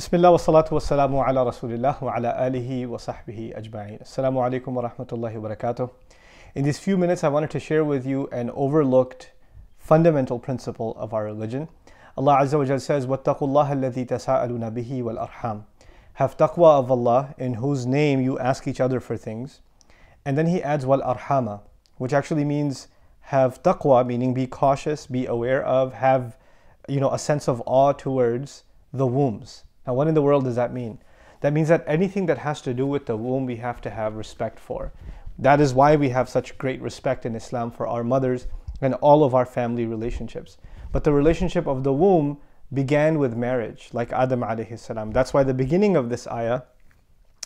Bismillah wa salatu wa salamu ala Rasulillah wa ala alihi wa sahbihi ajma'in. Assalamu alaikum wa rahmatullahi wa barakatuh. In these few minutes, I wanted to share with you an overlooked fundamental principle of our religion. Allah Azza wa Jal says, وَاتَّقُوا اللَّهَ الَّذِي تَسَاءَلُونَ بِهِ وَالْأَرْحَامِ. Have taqwa of Allah, in whose name you ask each other for things. And then he adds وَالْأَرْحَامَ, which actually means have taqwa, meaning be cautious, be aware of, have a sense of awe towards the wombs. Now, what in the world does that mean? That means that anything that has to do with the womb, we have to have respect for. That is why we have such great respect in Islam for our mothers and all of our family relationships. But the relationship of the womb began with marriage, like Adam alayhi salam. That's why the beginning of this ayah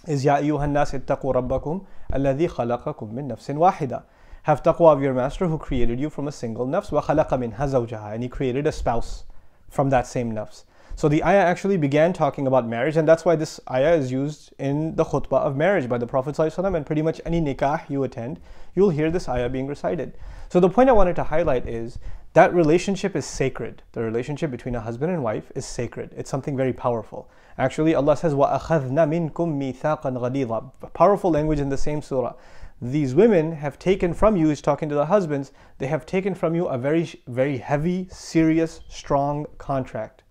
is Ya ayyuhan nas ittaqu rabbakum alladhi khalaqakum min nafsin wahida. Have taqwa of your master who created you from a single nafs, wa khalaqa minha zawjaha, and he created a spouse from that same nafs. So the ayah actually began talking about marriage, and that's why this ayah is used in the khutbah of marriage by the Prophet ﷺ, and pretty much any nikah you attend, you'll hear this ayah being recited. So the point I wanted to highlight is that relationship is sacred. The relationship between a husband and wife is sacred. It's something very powerful. Actually, Allah says, وَأَخَذْنَا مِنْكُمْ مِيثَاقًا غَلِيظًا. Powerful language in the same surah. These women have taken from you, he's talking to the husbands, they have taken from you a very, very heavy, serious, strong contract.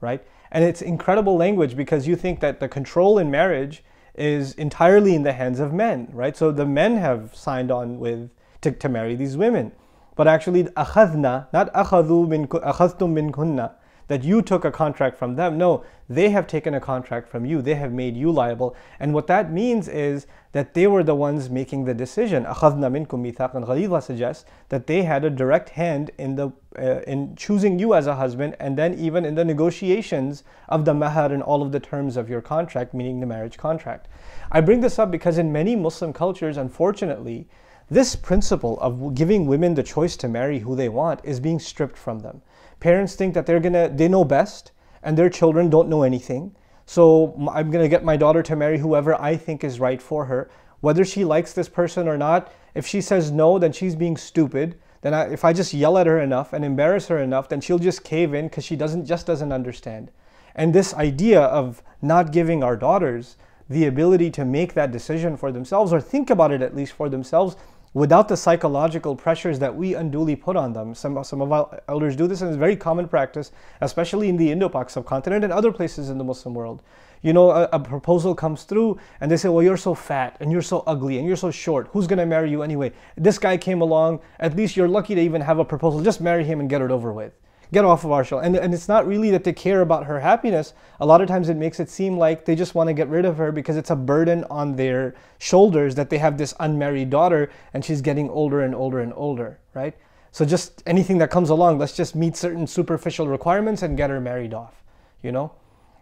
Right? And it's incredible language because you think that the control in marriage is entirely in the hands of men, right? So the men have signed on to marry these women. But actually, akhadna, not akhadhtum minkunna, that you took a contract from them. No, they have taken a contract from you. They have made you liable. And what that means is that they were the ones making the decision. Akhadna minkum mithaqan ghalidha suggests that they had a direct hand in choosing you as a husband, and then even in the negotiations of the mahar and all of the terms of your contract, meaning the marriage contract. I bring this up because in many Muslim cultures, unfortunately, this principle of giving women the choice to marry who they want is being stripped from them. Parents think that they know best and their children don't know anything. So I'm going to get my daughter to marry whoever I think is right for her. Whether she likes this person or not, if she says no, then she's being stupid. Then if I just yell at her enough and embarrass her enough, then she'll just cave in because she just doesn't understand. And this idea of not giving our daughters the ability to make that decision for themselves, or think about it at least for themselves, without the psychological pressures that we unduly put on them. Some of our elders do this, and it's a very common practice, especially in the Indo-Pak subcontinent and other places in the Muslim world. A proposal comes through and they say, well, you're so fat and you're so ugly and you're so short. Who's going to marry you anyway? This guy came along. At least you're lucky to even have a proposal. Just marry him and get it over with. Get off of our show. And it's not really that they care about her happiness. A lot of times it makes it seem like they just want to get rid of her because it's a burden on their shoulders that they have this unmarried daughter and she's getting older and older and older, right? So just anything that comes along, let's just meet certain superficial requirements and get her married off,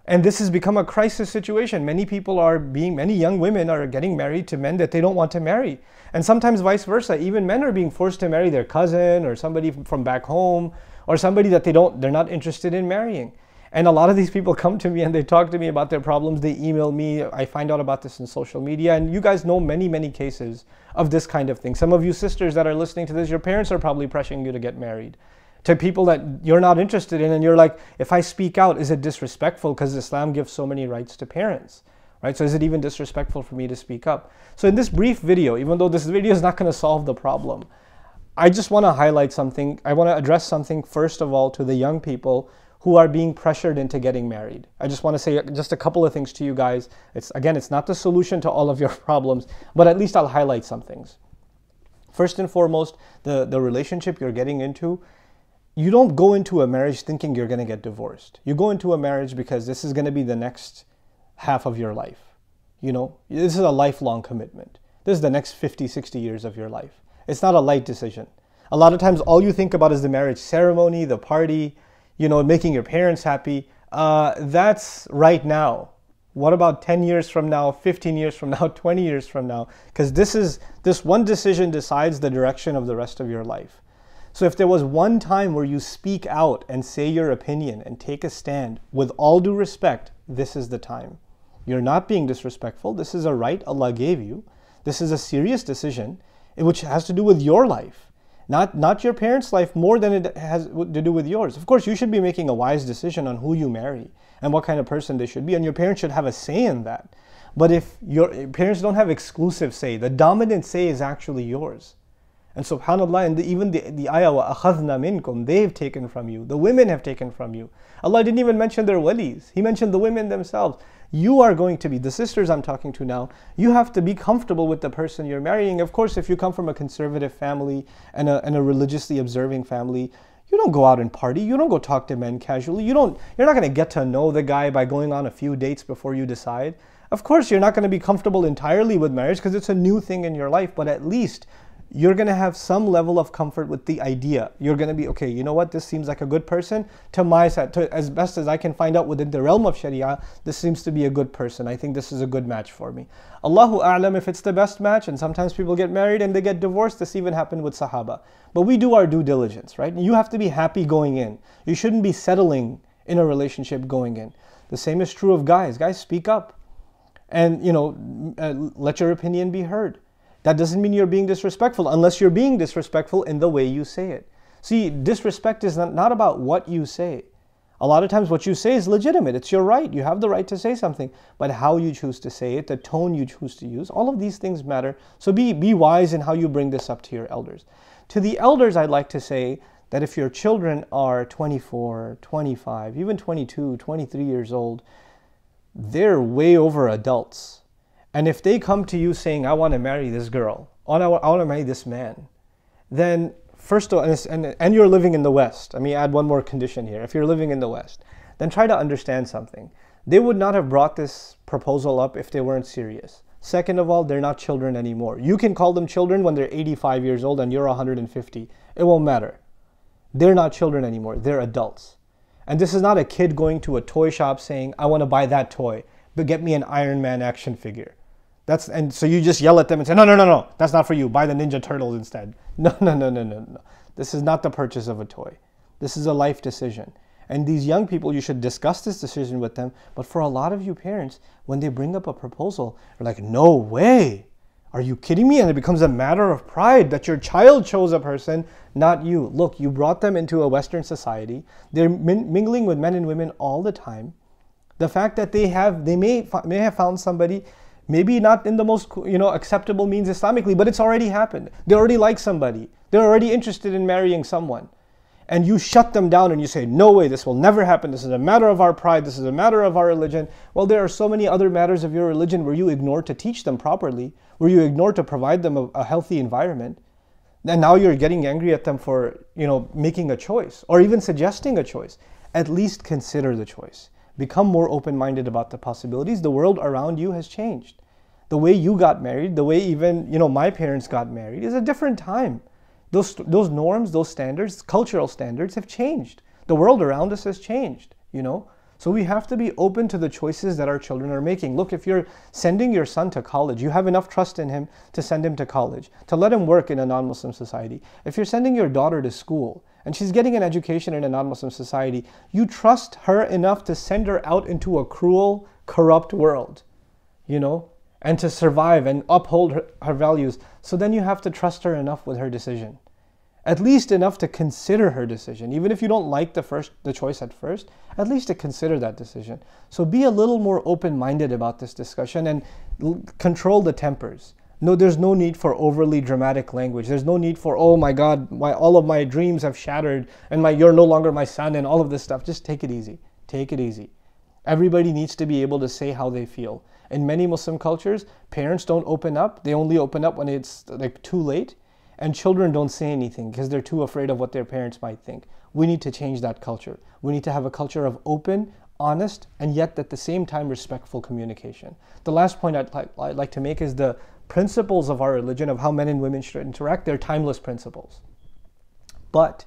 And this has become a crisis situation. Many young women are getting married to men that they don't want to marry. And sometimes vice versa. Even men are being forced to marry their cousin or somebody from back home, or somebody that they're not interested in marrying. And a lot of these people come to me and they talk to me about their problems. They email me. I find out about this in social media. And you guys know many, many cases of this kind of thing. Some of you sisters that are listening to this, your parents are probably pressuring you to get married to people that you're not interested in. And you're like, if I speak out, is it disrespectful? Because Islam gives so many rights to parents, right? So is it even disrespectful for me to speak up? So in this brief video, even though this video is not going to solve the problem, I just want to highlight something. I want to address something first of all to the young people who are being pressured into getting married. I just want to say just a couple of things to you guys. It's not the solution to all of your problems, but at least I'll highlight some things. First and foremost, the relationship you're getting into, you don't go into a marriage thinking you're going to get divorced. You go into a marriage because this is going to be the next half of your life. This is a lifelong commitment. This is the next 50, 60 years of your life. It's not a light decision. A lot of times all you think about is the marriage ceremony, the party, making your parents happy. That's right now. What about 10 years from now, 15 years from now, 20 years from now? Because this one decision decides the direction of the rest of your life. So if there was one time where you speak out and say your opinion and take a stand, with all due respect, this is the time. You're not being disrespectful. This is a right Allah gave you. This is a serious decision, which has to do with your life, not your parents' life more than it has to do with yours. Of course, you should be making a wise decision on who you marry. and what kind of person they should be, and your parents should have a say in that. But if your parents don't have exclusive say, the dominant say is actually yours. And subhanAllah, and even the ayah, وَأَخَذْنَا مِنْكُمْ, they've taken from you. The women have taken from you. Allah didn't even mention their walis. He mentioned the women themselves. You are going to be, the sisters I'm talking to now, you have to be comfortable with the person you're marrying. Of course, if you come from a conservative family and a religiously observing family, you don't go out and party. You don't go talk to men casually. You're not going to get to know the guy by going on a few dates before you decide. Of course, you're not going to be comfortable entirely with marriage because it's a new thing in your life, but at least you're going to have some level of comfort with the idea. You're going to be, okay, you know what, this seems like a good person. To my side, as best as I can find out within the realm of Sharia, this seems to be a good person. I think this is a good match for me. Allahu A'lam if it's the best match, and sometimes people get married and they get divorced. This even happened with Sahaba. But we do our due diligence, right? You have to be happy going in. You shouldn't be settling in a relationship going in. The same is true of guys. Guys, speak up. And, let your opinion be heard. That doesn't mean you're being disrespectful unless you're being disrespectful in the way you say it. See, disrespect is not about what you say. A lot of times what you say is legitimate. It's your right. You have the right to say something. But how you choose to say it, the tone you choose to use, all of these things matter. So be wise in how you bring this up to your elders. To the elders, I'd like to say that if your children are 24, 25, even 22, 23 years old, they're way over adults. And if they come to you saying, I want to marry this girl, or I want to marry this man, then first of all, and you're living in the West, let me add one more condition here. If you're living in the West, then try to understand something. They would not have brought this proposal up if they weren't serious. Second of all, they're not children anymore. You can call them children when they're 85 years old and you're 150. It won't matter. They're not children anymore. They're adults. And this is not a kid going to a toy shop saying, I want to buy that toy, but get me an Iron Man action figure. And so you just yell at them and say, no, that's not for you. Buy the Ninja Turtles instead. No. This is not the purchase of a toy. This is a life decision. And these young people, you should discuss this decision with them. But for a lot of you parents, when they bring up a proposal, you're like, no way. Are you kidding me? And it becomes a matter of pride that your child chose a person, not you. Look, you brought them into a Western society. They're mingling with men and women all the time. The fact that they may have found somebody, maybe not in the most acceptable means Islamically, but it's already happened. They already like somebody. They're already interested in marrying someone. And you shut them down and you say, no way, this will never happen. This is a matter of our pride. This is a matter of our religion. Well, there are so many other matters of your religion where you ignore to teach them properly, where you ignore to provide them a healthy environment. And now you're getting angry at them for, making a choice or even suggesting a choice. At least consider the choice. Become more open-minded about the possibilities. The world around you has changed. The way you got married, the way even, my parents got married is a different time. Those norms, those standards, cultural standards have changed. The world around us has changed, So we have to be open to the choices that our children are making. Look, if you're sending your son to college, you have enough trust in him to send him to college, to let him work in a non-Muslim society. If you're sending your daughter to school and she's getting an education in a non-Muslim society, you trust her enough to send her out into a cruel, corrupt world, and to survive and uphold her values. So then you have to trust her enough with her decision. At least enough to consider her decision. Even if you don't like the choice at first, at least to consider that decision. So be a little more open-minded about this discussion and control the tempers. No, there's no need for overly dramatic language. There's no need for, oh my God, all of my dreams have shattered and you're no longer my son and all of this stuff. Just take it easy. Take it easy. Everybody needs to be able to say how they feel. In many Muslim cultures, parents don't open up. They only open up when it's too late. And children don't say anything because they're too afraid of what their parents might think. We need to change that culture. We need to have a culture of open, honest, and yet at the same time respectful communication. The last point I'd like to make is the principles of our religion, of how men and women should interact. They're timeless principles. But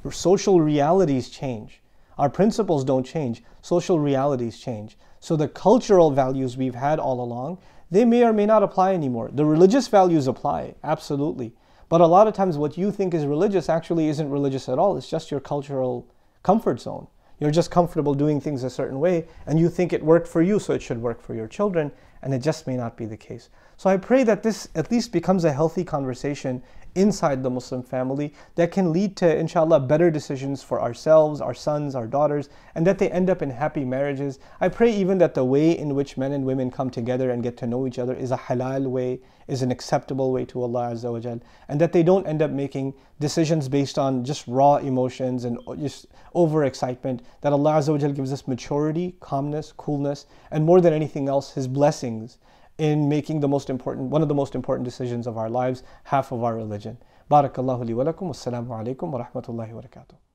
social realities change. Our principles don't change. Social realities change. So the cultural values we've had all along, they may or may not apply anymore. The religious values apply, absolutely. But a lot of times what you think is religious actually isn't religious at all. It's just your cultural comfort zone. You're just comfortable doing things a certain way and you think it worked for you, so it should work for your children, and it just may not be the case. So I pray that this at least becomes a healthy conversation inside the Muslim family that can lead to, inshallah, better decisions for ourselves, our sons, our daughters, and that they end up in happy marriages. I pray even that the way in which men and women come together and get to know each other is a halal way, is an acceptable way to Allah Azza wa Jal, and that they don't end up making decisions based on just raw emotions and just overexcitement, that Allah Azza wa Jal gives us maturity, calmness, coolness, and more than anything else, His blessings in making one of the most important decisions of our lives, half of our religion. Barakallahu li wa lakum. Wassalamu alaikum wa rahmatullahi wa barakatuh.